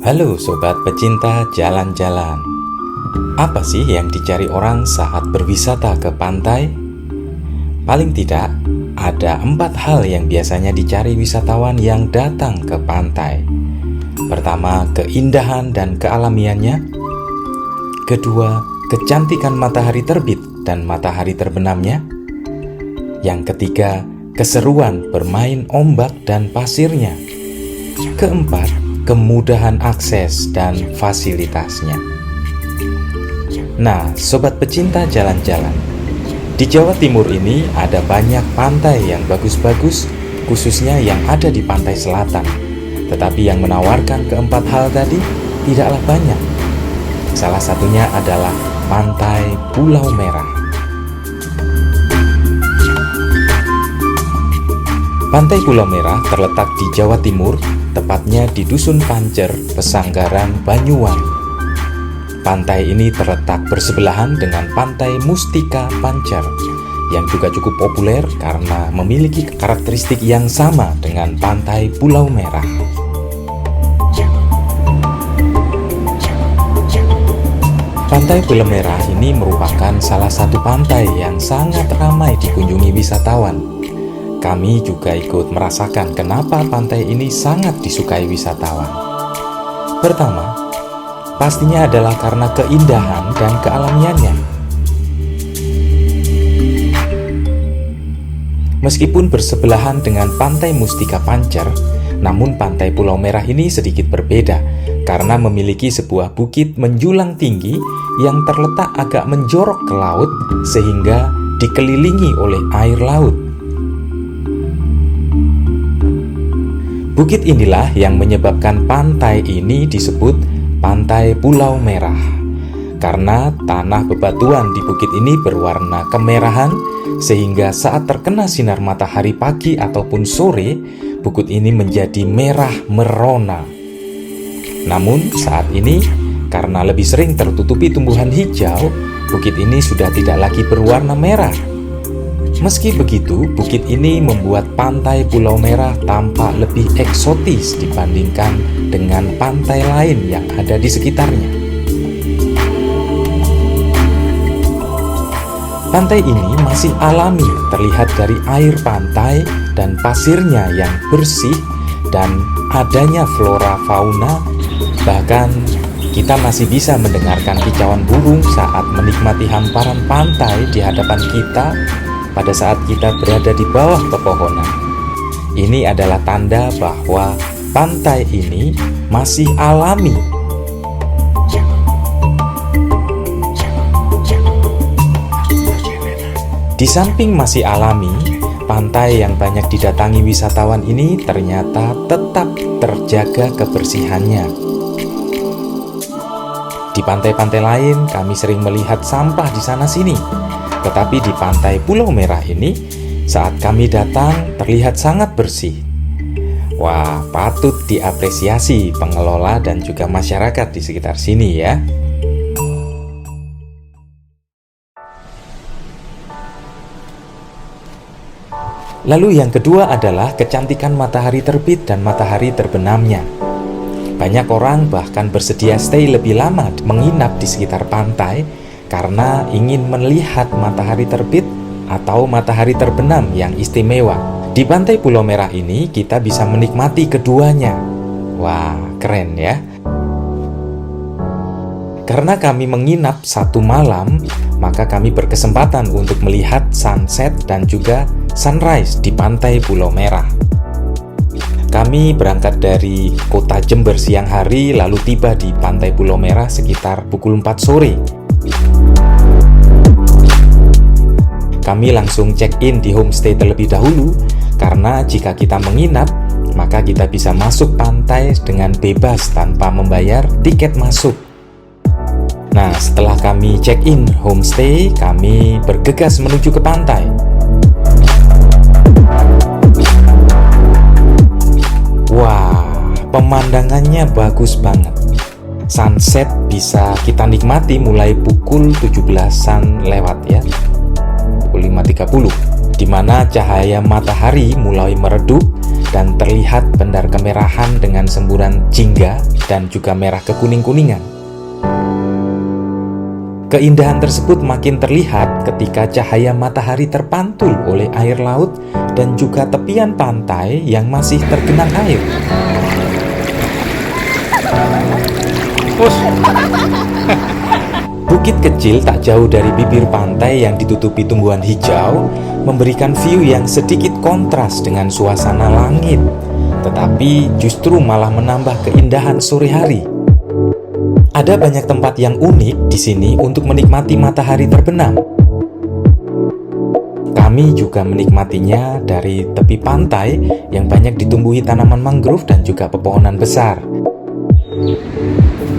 Halo sobat pecinta jalan-jalan. Apa sih yang dicari orang saat berwisata ke pantai? Paling tidak, ada 4 hal yang biasanya dicari wisatawan yang datang ke pantai. Pertama, keindahan dan kealamiannya. Kedua, kecantikan matahari terbit dan matahari terbenamnya. Yang ketiga, keseruan bermain ombak dan pasirnya. Keempat, kemudahan akses dan fasilitasnya. Nah, sobat pecinta jalan-jalan, di Jawa Timur ini ada banyak pantai yang bagus-bagus, khususnya yang ada di pantai selatan. Tetapi yang menawarkan keempat hal tadi tidaklah banyak. Salah satunya adalah Pantai Pulau Merah. Pantai Pulau Merah terletak di Jawa Timur, tepatnya di Dusun Pancer, Pesanggaran, Banyuwangi. Pantai ini terletak bersebelahan dengan Pantai Mustika Pancer, yang juga cukup populer karena memiliki karakteristik yang sama dengan Pantai Pulau Merah. Pantai Pulau Merah ini merupakan salah satu pantai yang sangat ramai dikunjungi wisatawan. Kami juga ikut merasakan kenapa pantai ini sangat disukai wisatawan. Pertama, pastinya adalah karena keindahan dan kealamiannya. Meskipun bersebelahan dengan Pantai Mustika Pancer, namun Pantai Pulau Merah ini sedikit berbeda karena memiliki sebuah bukit menjulang tinggi yang terletak agak menjorok ke laut sehingga dikelilingi oleh air laut. Bukit inilah yang menyebabkan pantai ini disebut Pantai Pulau Merah. Karena tanah bebatuan di bukit ini berwarna kemerahan, sehingga saat terkena sinar matahari pagi ataupun sore, bukit ini menjadi merah merona. Namun saat ini, karena lebih sering tertutupi tumbuhan hijau, bukit ini sudah tidak lagi berwarna merah. Meski begitu, bukit ini membuat Pantai Pulau Merah tampak lebih eksotis dibandingkan dengan pantai lain yang ada di sekitarnya. Pantai ini masih alami, terlihat dari air pantai dan pasirnya yang bersih dan adanya flora fauna. Bahkan kita masih bisa mendengarkan kicauan burung saat menikmati hamparan pantai di hadapan kita pada saat kita berada di bawah pepohonan. Ini adalah tanda bahwa pantai ini masih alami. Di samping masih alami, pantai yang banyak didatangi wisatawan ini ternyata tetap terjaga kebersihannya. Di pantai-pantai lain, kami sering melihat sampah di sana-sini. Tetapi di Pantai Pulau Merah ini, saat kami datang terlihat sangat bersih. Wah, patut diapresiasi pengelola dan juga masyarakat di sekitar sini ya. Lalu yang kedua adalah kecantikan matahari terbit dan matahari terbenamnya. Banyak orang bahkan bersedia stay lebih lama menginap di sekitar pantai karena ingin melihat matahari terbit atau matahari terbenam yang istimewa. Di Pantai Pulau Merah ini kita bisa menikmati keduanya. Wah, keren ya. Karena kami menginap 1 malam, maka kami berkesempatan untuk melihat sunset dan juga sunrise di Pantai Pulau Merah. Kami berangkat dari kota Jember siang hari, lalu tiba di Pantai Pulau Merah sekitar pukul 4 sore. Kami langsung check-in di homestay terlebih dahulu, karena jika kita menginap, maka kita bisa masuk pantai dengan bebas tanpa membayar tiket masuk. Nah, setelah kami check-in homestay, kami bergegas menuju ke pantai. Wah, pemandangannya bagus banget. Sunset bisa kita nikmati mulai pukul 17-an lewat ya, pukul 5.30, di mana cahaya matahari mulai meredup dan terlihat bendar kemerahan dengan semburan jingga dan juga merah kekuning-kuningan. Keindahan tersebut makin terlihat ketika cahaya matahari terpantul oleh air laut dan juga tepian pantai yang masih tergenang air. Bukit kecil tak jauh dari bibir pantai yang ditutupi tumbuhan hijau memberikan view yang sedikit kontras dengan suasana langit, tetapi justru malah menambah keindahan sore hari. Ada banyak tempat yang unik di sini untuk menikmati matahari terbenam. Kami juga menikmatinya dari tepi pantai yang banyak ditumbuhi tanaman mangrove dan juga pepohonan besar.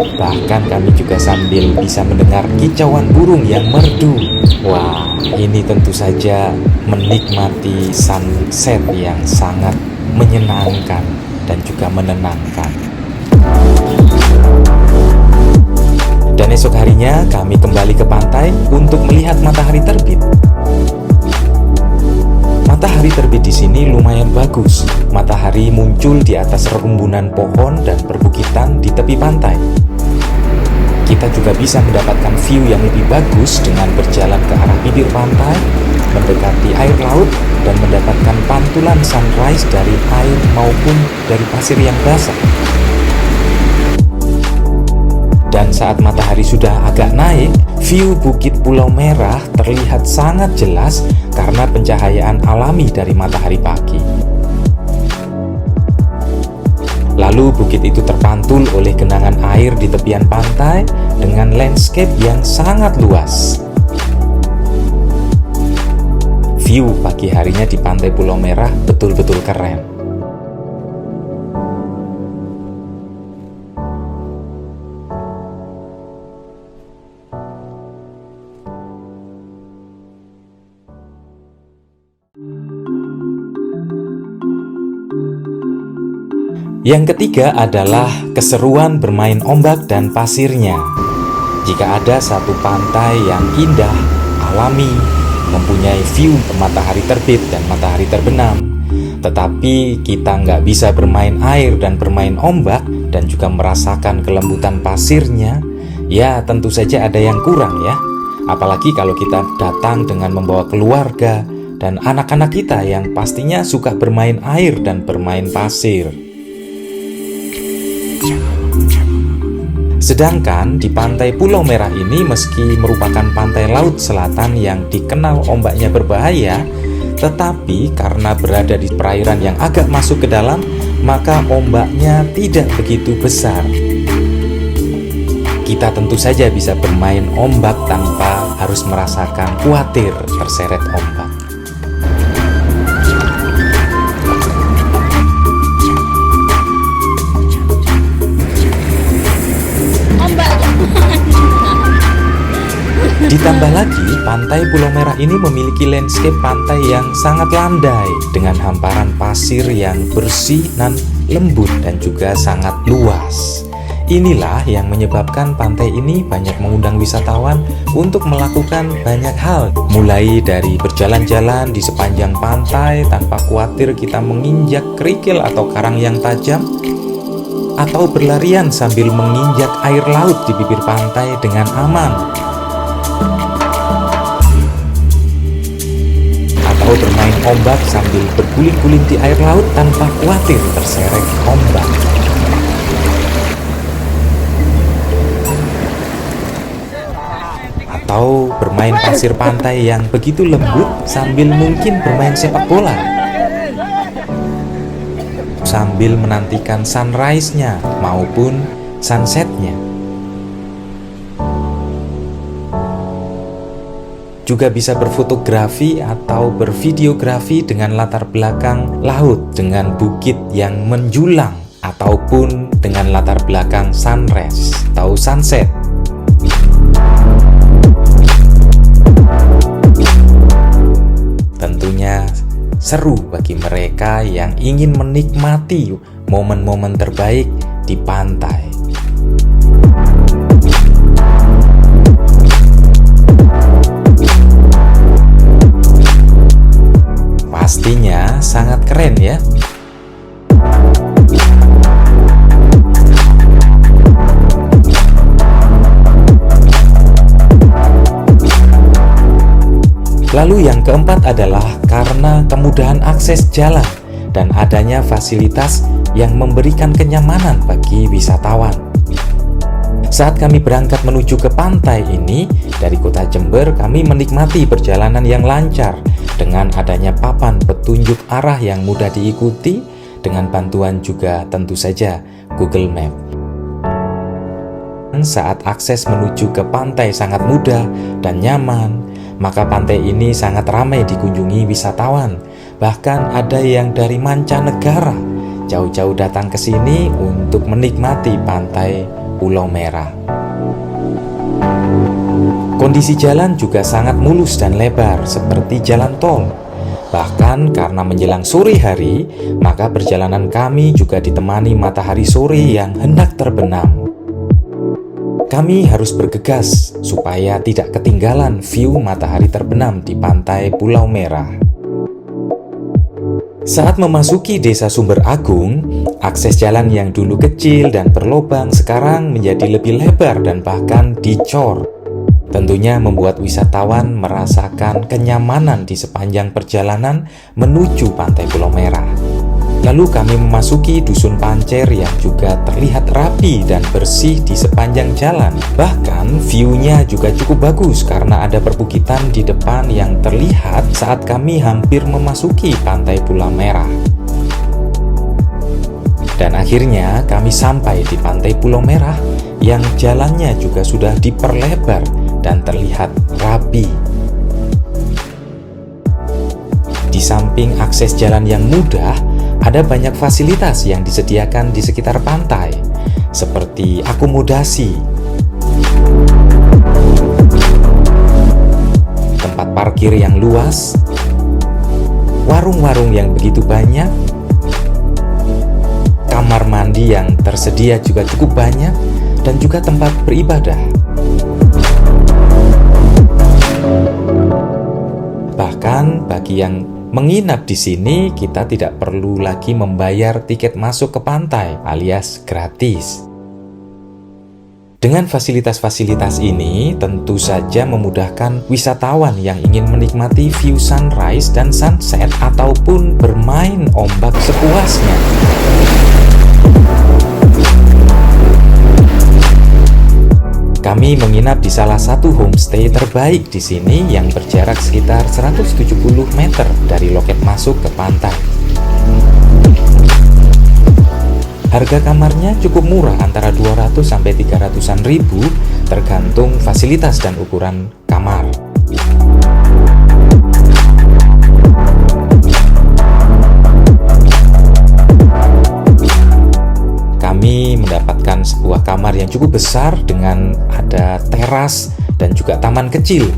Bahkan kami juga sambil bisa mendengar kicauan burung yang merdu. Wah, ini tentu saja menikmati sunset yang sangat menyenangkan dan juga menenangkan. Dan esok harinya kami kembali ke pantai untuk melihat matahari terbit. Matahari terbit di sini lumayan bagus. Matahari muncul di atas rerumbunan pohon dan perbukitan di tepi pantai. Kita juga bisa mendapatkan view yang lebih bagus dengan berjalan ke arah bibir pantai, mendekati air laut, dan mendapatkan pantulan sunrise dari air maupun dari pasir yang basah. Dan saat matahari sudah agak naik, view Bukit Pulau Merah terlihat sangat jelas karena pencahayaan alami dari matahari pagi. Lalu bukit itu terpantul oleh genangan air di tepian pantai dengan landscape yang sangat luas. View pagi harinya di Pantai Pulau Merah betul-betul keren. Yang ketiga adalah keseruan bermain ombak dan pasirnya. Jika ada satu pantai yang indah, alami, mempunyai view matahari terbit dan matahari terbenam, tetapi kita nggak bisa bermain air dan bermain ombak dan juga merasakan kelembutan pasirnya, ya tentu saja ada yang kurang ya. Apalagi kalau kita datang dengan membawa keluarga dan anak-anak kita yang pastinya suka bermain air dan bermain pasir. Sedangkan di Pantai Pulau Merah ini, meski merupakan pantai laut selatan yang dikenal ombaknya berbahaya, tetapi karena berada di perairan yang agak masuk ke dalam, maka ombaknya tidak begitu besar. Kita tentu saja bisa bermain ombak tanpa harus merasakan khawatir terseret ombak. Ditambah lagi, Pantai Pulau Merah ini memiliki landscape pantai yang sangat landai dengan hamparan pasir yang bersih dan lembut dan juga sangat luas. Inilah yang menyebabkan pantai ini banyak mengundang wisatawan untuk melakukan banyak hal, mulai dari berjalan-jalan di sepanjang pantai tanpa khawatir kita menginjak kerikil atau karang yang tajam, atau berlarian sambil menginjak air laut di bibir pantai dengan aman, atau bermain ombak sambil berguling-guling di air laut tanpa khawatir terseret ombak. Atau bermain pasir pantai yang begitu lembut sambil mungkin bermain sepak bola, sambil menantikan sunrise-nya maupun sunset-nya. Juga bisa berfotografi atau bervideografi dengan latar belakang laut dengan bukit yang menjulang ataupun dengan latar belakang sunrise atau sunset. Tentunya seru bagi mereka yang ingin menikmati momen-momen terbaik di pantai. Pastinya sangat keren ya. Lalu yang keempat adalah karena kemudahan akses jalan dan adanya fasilitas yang memberikan kenyamanan bagi wisatawan. Saat kami berangkat menuju ke pantai ini dari kota Jember, kami menikmati perjalanan yang lancar dengan adanya papan petunjuk arah yang mudah diikuti dengan bantuan juga tentu saja Google Map. Saat akses menuju ke pantai sangat mudah dan nyaman, maka pantai ini sangat ramai dikunjungi wisatawan. Bahkan ada yang dari mancanegara jauh-jauh datang ke sini untuk menikmati pantai Pulau Merah. Kondisi jalan juga sangat mulus dan lebar seperti jalan tol. Bahkan karena menjelang sore hari, maka perjalanan kami juga ditemani matahari sore yang hendak terbenam. Kami harus bergegas supaya tidak ketinggalan view matahari terbenam di pantai Pulau Merah. Saat memasuki Desa Sumber Agung, akses jalan yang dulu kecil dan berlobang sekarang menjadi lebih lebar dan bahkan dicor. Tentunya membuat wisatawan merasakan kenyamanan di sepanjang perjalanan menuju pantai Pulau Merah. Lalu kami memasuki Dusun Pancer yang juga terlihat rapi dan bersih di sepanjang jalan. Bahkan view-nya juga cukup bagus karena ada perbukitan di depan yang terlihat saat kami hampir memasuki pantai Pulau Merah. Dan akhirnya kami sampai di pantai Pulau Merah yang jalannya juga sudah diperlebar dan terlihat rapi. Di samping akses jalan yang mudah, ada banyak fasilitas yang disediakan di sekitar pantai, seperti akomodasi, tempat parkir yang luas, warung-warung yang begitu banyak, kamar mandi yang tersedia juga cukup banyak, dan juga tempat beribadah. Bahkan bagi yang menginap di sini, kita tidak perlu lagi membayar tiket masuk ke pantai alias gratis. Dengan fasilitas-fasilitas ini, tentu saja memudahkan wisatawan yang ingin menikmati view sunrise dan sunset ataupun bermain ombak sepuasnya. Kami menginap di salah satu homestay terbaik di sini yang berjarak sekitar 170 meter dari loket masuk ke pantai. Harga kamarnya cukup murah, antara 200 sampai 300-an ribu tergantung fasilitas dan ukuran kamar. Kami mendapatkan sebuah kamar yang cukup besar dengan ada teras dan juga taman kecil.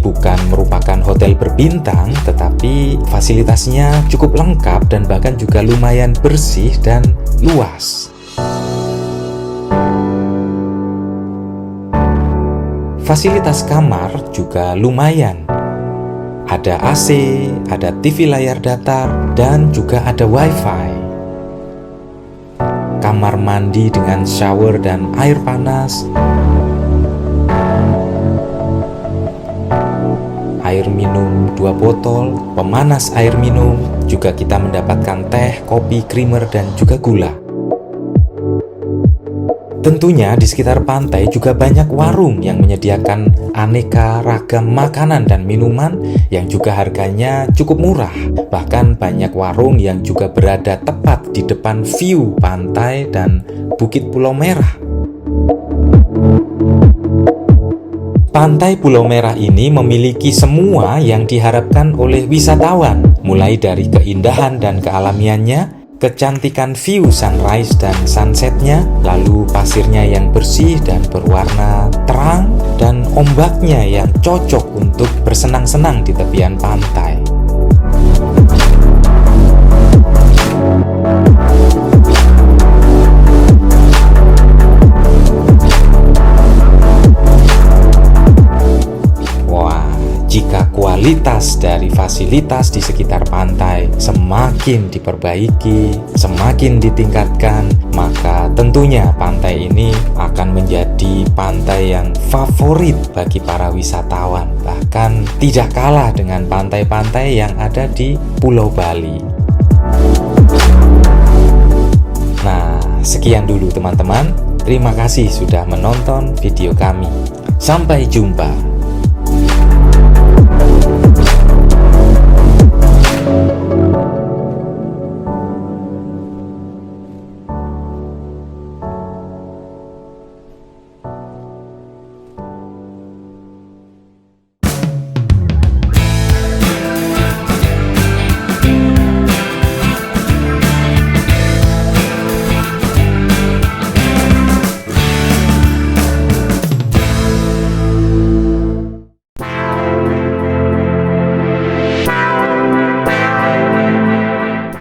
Bukan merupakan hotel berbintang, tetapi fasilitasnya cukup lengkap dan bahkan juga lumayan bersih dan luas. Fasilitas kamar juga lumayan. Ada AC, ada TV layar datar, dan juga ada WiFi. Kamar mandi dengan shower dan air panas. Air minum 2 botol, pemanas air minum, juga kita mendapatkan teh, kopi, creamer, dan juga gula. Tentunya di sekitar pantai juga banyak warung yang menyediakan aneka ragam makanan dan minuman yang juga harganya cukup murah. Bahkan banyak warung yang juga berada tepat di depan view pantai dan Bukit Pulau Merah. Pantai Pulau Merah ini memiliki semua yang diharapkan oleh wisatawan, mulai dari keindahan dan kealamiannya, kecantikan view sunrise dan sunsetnya, lalu pasirnya yang bersih dan berwarna terang, dan ombaknya yang cocok untuk bersenang-senang di tepian pantai. Wah, jika kualitas kualitas dari fasilitas di sekitar pantai semakin diperbaiki, semakin ditingkatkan, maka tentunya pantai ini akan menjadi pantai yang favorit bagi para wisatawan, bahkan tidak kalah dengan pantai-pantai yang ada di Pulau Bali. Nah, sekian dulu teman-teman. Terima kasih sudah menonton video kami. Sampai jumpa.